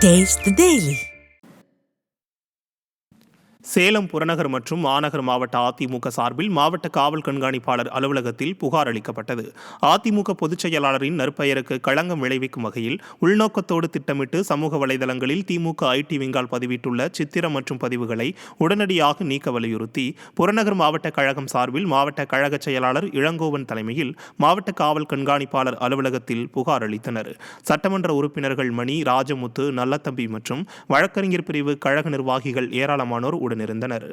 Taste the Daily. Salem புறநகர் மற்றும் மாநகர் மாவட்ட அதிமுக சார்பில் மாவட்ட காவல் கண்காணிப்பாளர் அலுவலகத்தில் புகார் அளிக்கப்பட்டது. அதிமுக பொதுச் செயலாளரின் நற்பெயருக்கு களங்கம் விளைவிக்கும் வகையில் உள்நோக்கத்தோடு திட்டமிட்டு சமூக வலைதளங்களில் திமுக ஐடி விங்கால் பதிவிட்டுள்ள சித்திரம் மற்றும் பதிவுகளை உடனடியாக நீக்க வலியுறுத்தி புறநகர் மாவட்ட கழகம் சார்பில் மாவட்ட கழக செயலாளர் இளங்கோவன் தலைமையில் மாவட்ட காவல் கண்காணிப்பாளர் அலுவலகத்தில் புகார் அளித்தனர். சட்டமன்ற உறுப்பினர்கள் மணி, ராஜமுத்து, நல்லத்தம்பி மற்றும் வழக்கறிஞர் பிரிவு கழக நிர்வாகிகள் ஏராளமானோர் உடனிருந்தனர்.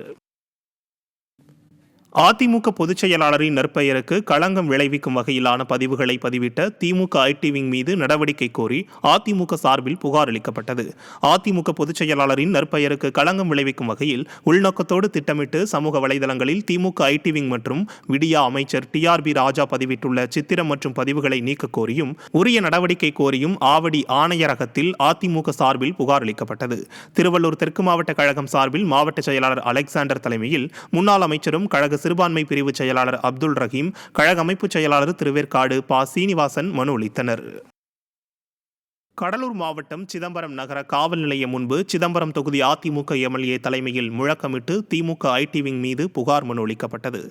அதிமுக பொதுச் செயலாளரின் நற்பெயருக்கு களங்கம் விளைவிக்கும் வகையிலான பதிவுகளை பதிவிட்ட திமுக ஐடி விங் மீது நடவடிக்கை கோரி அதிமுக சார்பில் புகார் அளிக்கப்பட்டது. அதிமுக பொதுச் செயலாளரின் நற்பெயருக்கு களங்கம் விளைவிக்கும் வகையில் உள்நோக்கத்தோடு திட்டமிட்டு சமூக வலைதளங்களில் திமுக ஐடி விங் மற்றும் விடியா அமைச்சர் டிஆர்பி ராஜா பதிவிட்டுள்ள சித்திரம் மற்றும் பதிவுகளை நீக்க கோரியும் உரிய நடவடிக்கை கோரியும் ஆவடி ஆணையரகத்தில் அதிமுக சார்பில் புகார் அளிக்கப்பட்டது. திருவள்ளூர் தெற்கு மாவட்ட கழகம் சார்பில் மாவட்ட செயலாளர் அலெக்சாண்டர் தலைமையில் முன்னாள் அமைச்சரும் கழக சிறுபான்மை பிரிவு செயலாளர் அப்துல் ரஹீம், கழக அமைப்பு செயலாளர் திருவேற்காடு ப. சீனிவாசன் மனு அளித்தனர். கடலூர் மாவட்டம் சிதம்பரம் நகர காவல் நிலையம் முன்பு சிதம்பரம் தொகுதி அதிமுக எம்எல்ஏ தலைமையில் முழக்கமிட்டு திமுக ஐடி விங் மீது புகார் மனு அளிக்கப்பட்டது.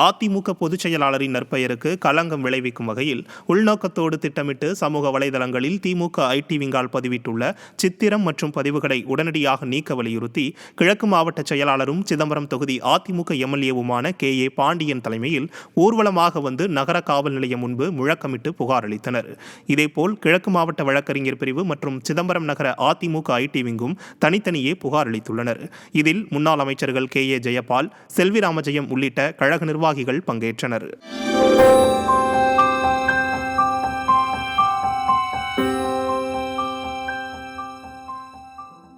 அதிமுக பொதுச் செயலாளரின் நற்பெயருக்கு களங்கம் விளைவிக்கும் வகையில் உள்நோக்கத்தோடு திட்டமிட்டு சமூக வலைதளங்களில் திமுக ஐடி விங்கால் பதிவிட்டுள்ள சித்திரம் மற்றும் பதிவுகளை உடனடியாக நீக்க வலியுறுத்தி கிழக்கு மாவட்ட செயலாளரும் சிதம்பரம் தொகுதி அதிமுக எம்எல்ஏவுமான கே.ஏ. பாண்டியன் தலைமையில் ஊர்வலமாக வந்து நகர காவல் நிலையம் முன்பு முழக்கமிட்டு புகார் அளித்தனர். இதேபோல் கிழக்கு மாவட்ட வழக்கறிஞர் பிரிவு மற்றும் சிதம்பரம் நகர அதிமுக ஐடி விங்கும் தனித்தனியே புகார் அளித்துள்ளனர். இதில் முன்னாள் அமைச்சர்கள் கே.ஏ. ஜெயபால், செல்வி ராமஜெயம் உள்ளிட்ட கழக நிர்வாகிகள் பங்கேற்றனர்.